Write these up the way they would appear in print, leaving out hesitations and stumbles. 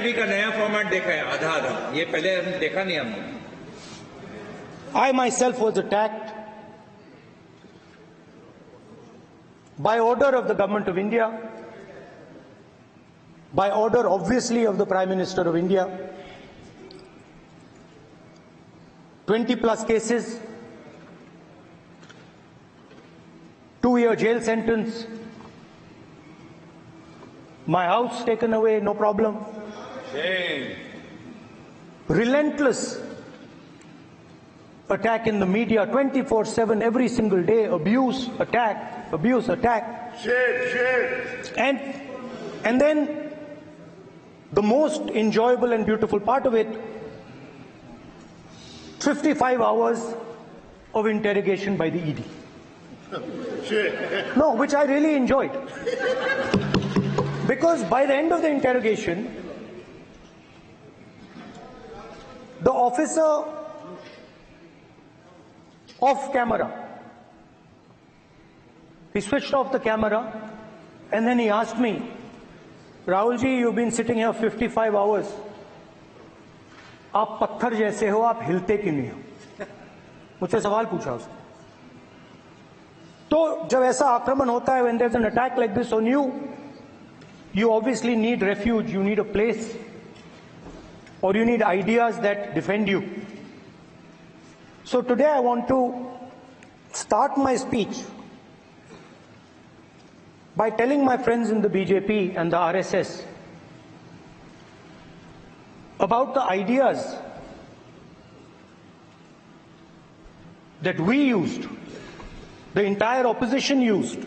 TV का नया format देखा है, आधा आधा, ये पहले हमने देखा नहीं हमने। I myself was attacked by order of the government of India, by order obviously of the Prime Minister of India. 20 plus cases, 2-year jail sentence, my house taken away, no problem. Shame. Relentless attack in the media, 24/7, every single day, abuse, attack, abuse, attack. And then the most enjoyable and beautiful part of it, 55 hours of interrogation by the ED. No, which I really enjoyed. Because by the end of the interrogation, the officer off camera, he switched off the camera and then he asked me, Rahul ji, you've been sitting here 55 hours. आप पत्थर जैसे हो, आप हिलते क्यों नहीं हो? मुझसे सवाल पूछा उसने। तो जब ऐसा आक्रमण होता है, when there's an attack like this on you, you obviously need refuge, you need a place, or you need ideas that defend you. So today I want to start my speech by telling my friends in the BJP and the RSS about the ideas that we used, the entire opposition used,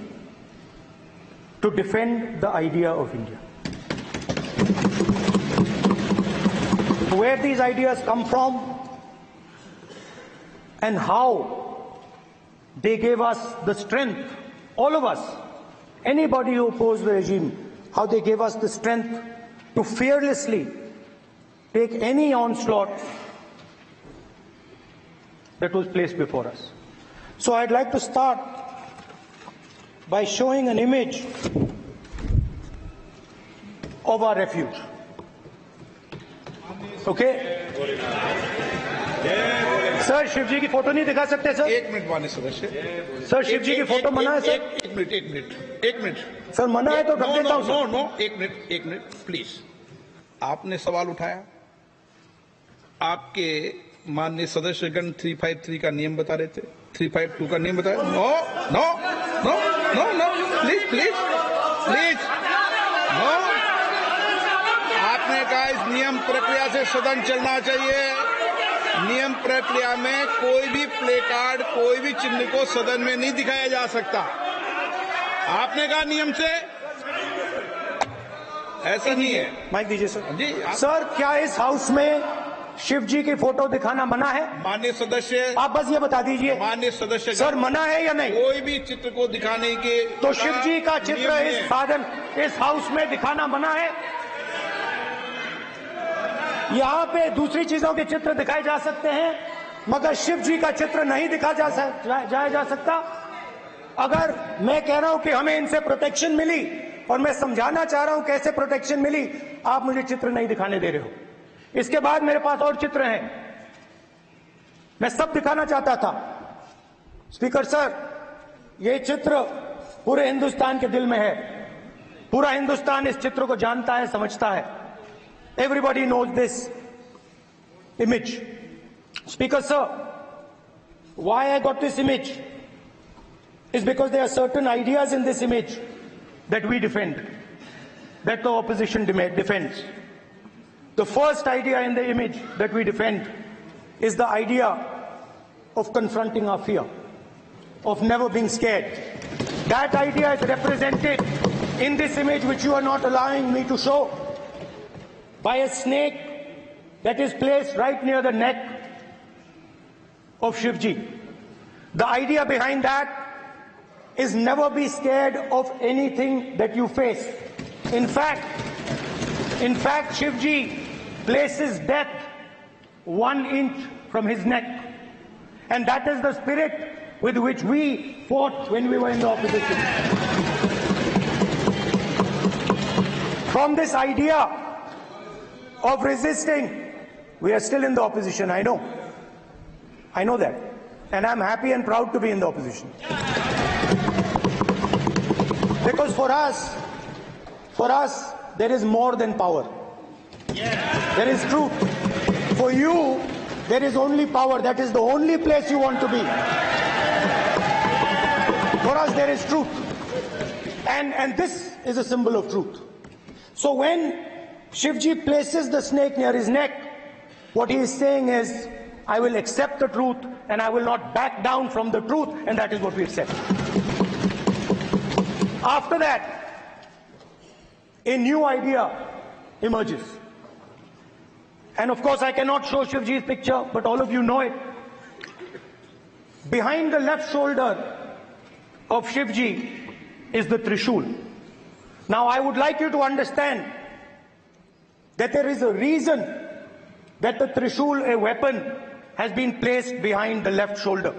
to defend the idea of India. Where these ideas come from and how they gave us the strength, all of us, anybody who opposed the regime, how they gave us the strength to fearlessly take any onslaught that was placed before us. So I'd like to start by showing an image of our refuge. Okay? Sir Shiv ji की photo नहीं दिखा सकते sir? एक minute माननीय सदस्य। Sir Shiv ji की photo मना है सर? एक मिनट सर मना है तो ढक देता हूं सर। नो एक मिनट प्लीज। आपने सवाल उठाया, आपके माननीय सदस्यगण 353 का नियम बता रहे थे, 352 का नियम बताया। No no no no no please please please no. आपने कहा इस नियम प्रक्रिया से सदन चलना चाहिए। नियम प्रक्रिया में कोई भी प्ले कार्ड, कोई भी चिन्ह को सदन में नहीं दिखाया जा सकता। आपने कहा नियम से, ऐसा नहीं है। माइक दीजिए सर। जी सर क्या इस हाउस में शिव जी की फोटो दिखाना मना है? माननीय सदस्य, आप बस ये बता दीजिए। माननीय सदस्य सर मना है या नहीं? कोई भी चित्र को दिखाने के तो शिव जी का चित्र इस हाउस में दिखाना मना है? यहाँ पे दूसरी चीजों के चित्र दिखाए जा सकते हैं, मगर शिव जी का चित्र नहीं दिखा जा सकता। अगर मैं कह रहा हूं कि हमें इनसे प्रोटेक्शन मिली और मैं समझाना चाह रहा हूं कैसे प्रोटेक्शन मिली, आप मुझे चित्र नहीं दिखाने दे रहे हो। इसके बाद मेरे पास और चित्र हैं, मैं सब दिखाना चाहता था। स्पीकर सर, ये चित्र पूरे हिंदुस्तान के दिल में है। पूरा हिंदुस्तान इस चित्र को जानता है, समझता है। Everybody knows this image. Speaker sir, why I got this image is because there are certain ideas in this image that we defend, that the opposition defends. The first idea in the image that we defend is the idea of confronting our fear, of never being scared. That idea is represented in this image, which you are not allowing me to show, by a snake that is placed right near the neck of Shivji. The idea behind that is never be scared of anything that you face. In fact, Shivji places death 1 inch from his neck. And that is the spirit with which we fought when we were in the opposition. From this idea of resisting. We are still in the opposition, I know. I know that. And I'm happy and proud to be in the opposition. Because for us, there is more than power. There is truth. For you, there is only power. That is the only place you want to be. For us, there is truth. And this is a symbol of truth. So when Shivji places the snake near his neck, what he is saying is, I will accept the truth and I will not back down from the truth, and that is what we accept. After that, a new idea emerges. And of course, I cannot show Shivji's picture, but all of you know it. Behind the left shoulder of Shivji is the Trishul. Now, I would like you to understand that there is a reason that the Trishul, a weapon, has been placed behind the left shoulder.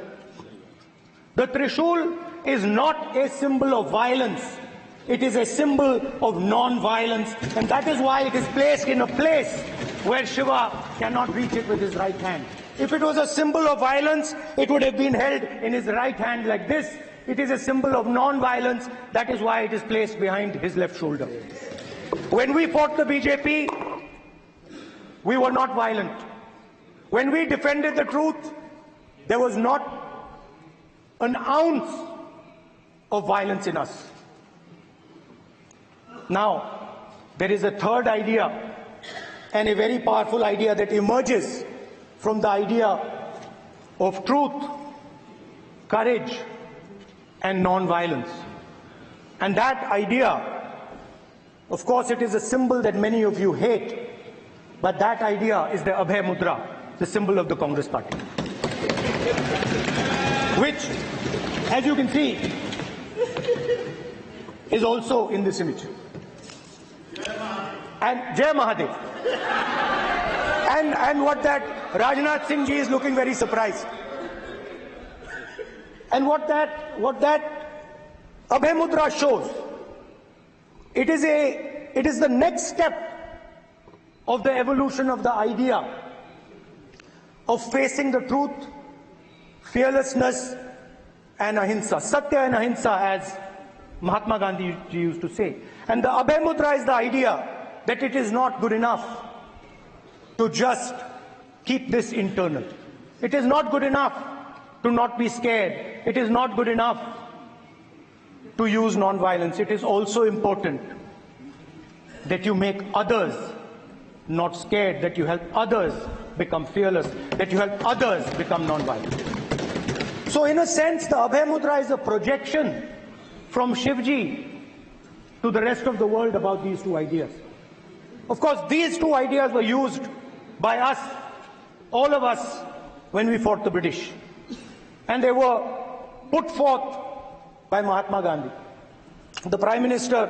The Trishul is not a symbol of violence. It is a symbol of non-violence, and that is why it is placed in a place where Shiva cannot reach it with his right hand. If it was a symbol of violence, it would have been held in his right hand like this. It is a symbol of non-violence. That is why it is placed behind his left shoulder. When we fought the BJP, we were not violent. When we defended the truth, there was not an ounce of violence in us. Now, there is a third idea, and a very powerful idea that emerges from the idea of truth, courage, and non-violence. And that idea, of course, it is a symbol that many of you hate, but that idea is the Abhay Mudra, the symbol of the Congress Party, which, as you can see, is also in this image. And Jai Mahadev. And what that Rajnath Singh ji is looking very surprised. And what that Abhay Mudra shows, it is the next step of the evolution of the idea of facing the truth, fearlessness, and ahimsa. Satya and ahimsa, as Mahatma Gandhi used to say. And the Abhay Mudra is the idea that it is not good enough to just keep this internal. It is not good enough to not be scared. It is not good enough to use non-violence. It is also important that you make others not scared, that you help others become fearless, that you help others become non-violent. So in a sense, the Abhay Mudra is a projection from Shivji to the rest of the world about these two ideas. Of course, these two ideas were used by us, all of us, when we fought the British. And they were put forth by Mahatma Gandhi. The Prime Minister,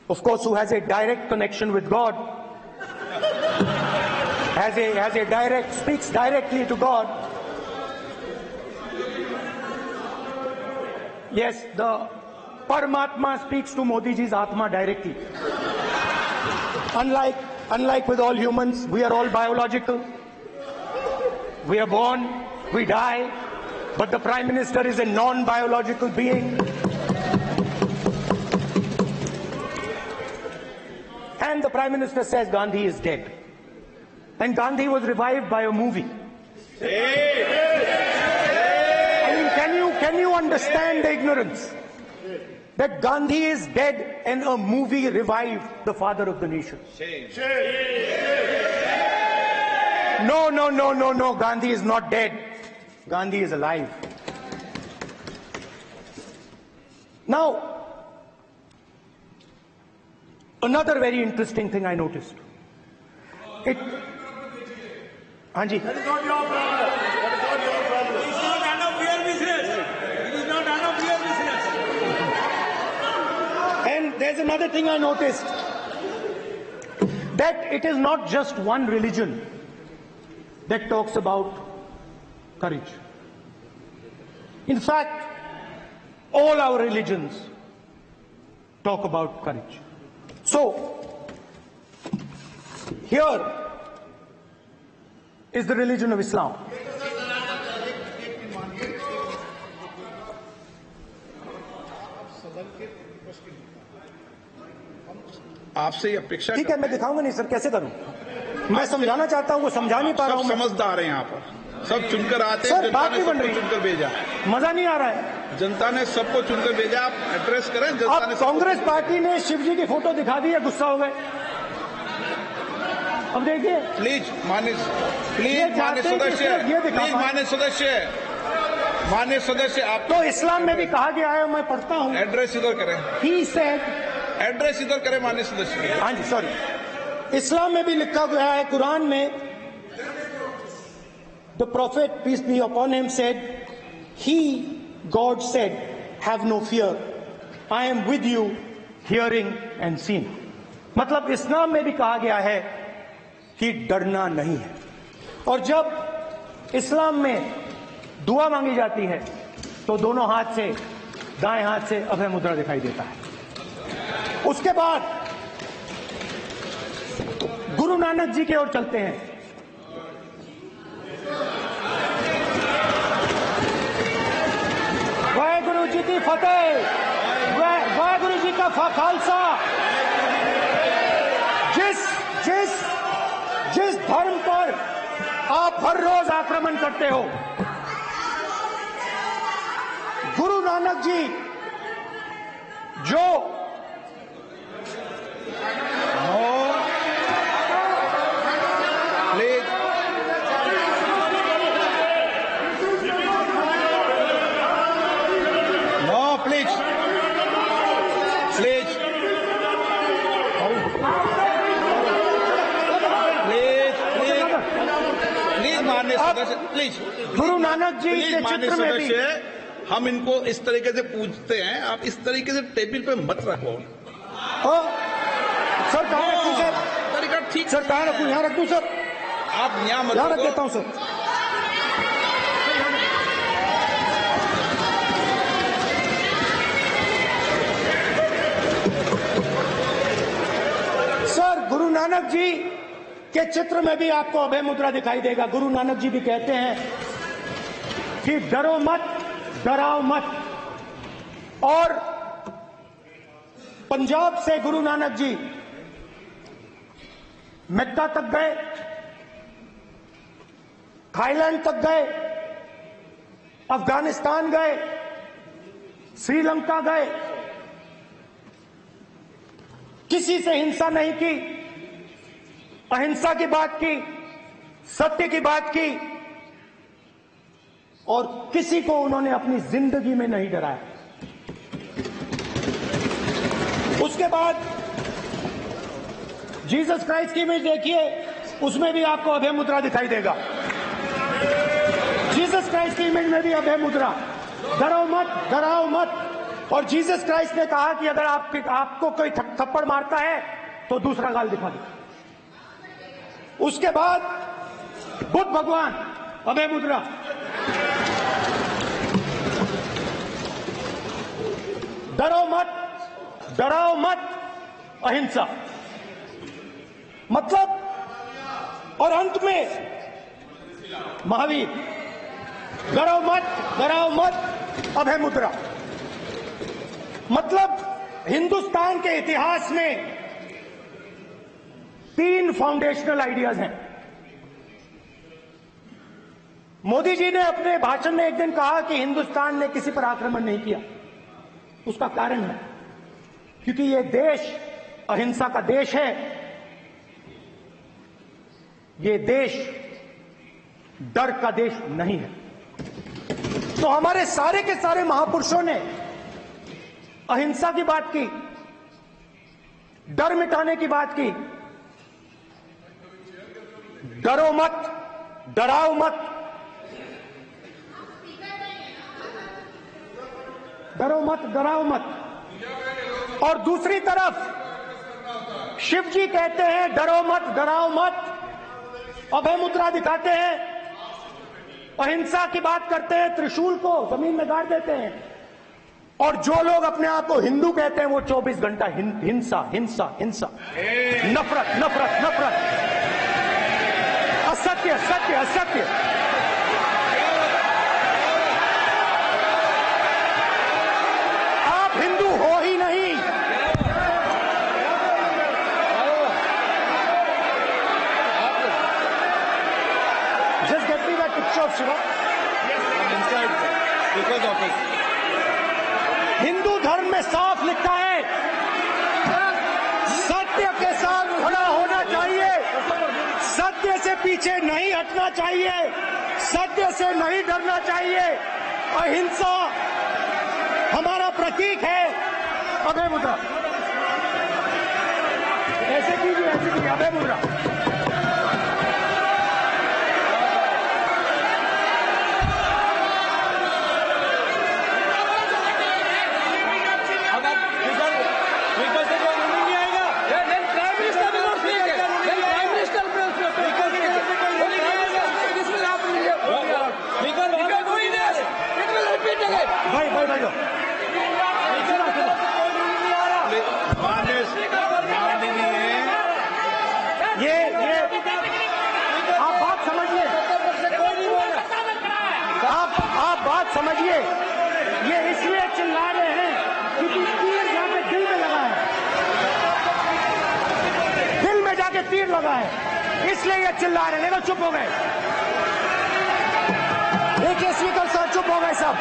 of course, who has a direct connection with God, speaks directly to God. Yes, the Paramatma speaks to Modi ji's Atma directly. Unlike with all humans, we are all biological. We are born, we die, but the Prime Minister is a non-biological being. And the Prime Minister says Gandhi is dead. And Gandhi was revived by a movie. I mean, can you understand the ignorance? That Gandhi is dead and a movie revived the father of the nation. No, Gandhi is not dead. Gandhi is alive. Now, another very interesting thing I noticed. Hanji. That is not your problem. That is not your problem. It is not none of your business. It is not none of your business. And there's another thing I noticed. That it is not just one religion that talks about courage. In fact, all our religions talk about courage. So, Here is the religion of Islam. आपसे ये अपेक्षा ठीक है, मैं दिखाऊंगा नहीं sir, कैसे करूं? मैं समझाना चाहता हूं, वो समझा नहीं पा रहा सब हूं मैं। समझदार हैं यहाँ पर, सब चुनकर आते हैं। सर, जनता बात ने नहीं बन सबको रही। चुनकर भेजा, मजा नहीं आ रहा है। जनता ने सबको चुनकर भेजा। आप एड्रेस करें, जनता अब ने सबको कांग्रेस पार्टी ने शिव जी की फोटो दिखा दी है, गुस्सा हो गए। अब देखिए, प्लीज मान्य चाहते हैं कि सदस्य, सिर्फ ये दिखा प्लीज मान्य सदस्य आप तो इस्लाम में भी कहा गया है, मैं पढ़ता हूं। एड्रेस इधर करें, He said, एड्रेस इधर करें मान्य सदस्य। हाँ जी सॉरी, इस्लाम में भी लिखा गया है, कुरान में, the prophet peace be upon him said, he God said, have no fear, I am with you, hearing and seeing। मतलब इस्लाम में भी कहा गया है कि डरना नहीं है। और जब इस्लाम में दुआ मांगी जाती है तो दोनों हाथ से, दाएं हाथ से अभय मुद्रा दिखाई देता है। उसके बाद गुरु नानक जी की ओर चलते हैं। वाहेगुरु जी की फतेह, वाहेगुरु जी का खालसा। जिस धर्म पर आप हर रोज आक्रमण करते हो, गुरु नानक जी जो please no, please please please मान्य सदस्य, please Guru Nanak ji please के मान्य चित्र में भी, सदस्य, हम इनको इस तरीके से पूछते हैं, आप इस तरीके से टेबल पे मत रखो। सर कहाँ रखूं सर? तरीका ठीक, सर कहाँ रखूं? यहाँ रख दूं सर? आप यहाँ मत यहाँ रख रखो। देता हूं सर। सर गुरु नानक जी के चित्र में भी आपको अभय मुद्रा दिखाई देगा। गुरु नानक जी भी कहते हैं कि डरो मत, डराओ मत। और पंजाब से गुरु नानक जी मक्का तक गए, थाईलैंड तक गए, अफगानिस्तान गए, श्रीलंका गए, किसी से हिंसा नहीं की, अहिंसा की बात की, सत्य की बात की, और किसी को उन्होंने अपनी जिंदगी में नहीं डराया। उसके बाद जीसस क्राइस्ट की इमेज देखिए, उसमें भी आपको अभय मुद्रा दिखाई देगा। जीसस क्राइस्ट की इमेज में भी अभय मुद्रा, डरो मत, डराओ मत। और जीसस क्राइस्ट ने कहा कि अगर आपको कोई थप्पड़ मारता है तो दूसरा गाल दिखा दो। उसके बाद बुद्ध भगवान, अभय मुद्रा। डरो मत, डराओ मत, अहिंसा। मतलब, और अंत में महावीर, डरो मत, डराओ मत, अभय मुद्रा। मतलब हिंदुस्तान के इतिहास में 3 फाउंडेशनल आइडियाज हैं। मोदी जी ने अपने भाषण में एक दिन कहा कि हिंदुस्तान ने किसी पर आक्रमण नहीं किया। उसका कारण है क्योंकि यह देश अहिंसा का देश है। यह देश डर का देश नहीं है। तो हमारे सारे के सारे महापुरुषों ने अहिंसा की बात की, डर मिटाने की बात की। डरो मत, डराओ मत, डरो मत, डराओ मत। और दूसरी तरफ शिव जी कहते हैं डरो मत, डराओ मत, अभय मुद्रा दिखाते हैं, अहिंसा की बात करते हैं, त्रिशूल को जमीन में गाड़ देते हैं। और जो लोग अपने आप को हिंदू कहते हैं वो 24 घंटा हिंसा, हिंसा, हिंसा, नफरत, नफरत, नफरत। असत्य असत्य। आप हिंदू हो ही नहीं। Just get me that picture of Shiva. Hindu धर्म में साफ लिखा है, सत्य के साथ खड़ा होना चाहिए, सत्य से पीछे नहीं हटना चाहिए, सत्य से नहीं डरना चाहिए। अहिंसा हमारा प्रतीक है। अभय मुद्रा, ऐसे कीजिए अभय मुद्रा। भाई ये आप बात समझिए, आप बात समझिए। ये इसलिए चिल्ला रहे हैं क्योंकि तीर जाके दिल में लगा है, दिल में जाके तीर लगा है, इसलिए ये चिल्ला रहे हैं। देखो चुप हो गए, देखिए स्पीकर साहब चुप हो गए सब।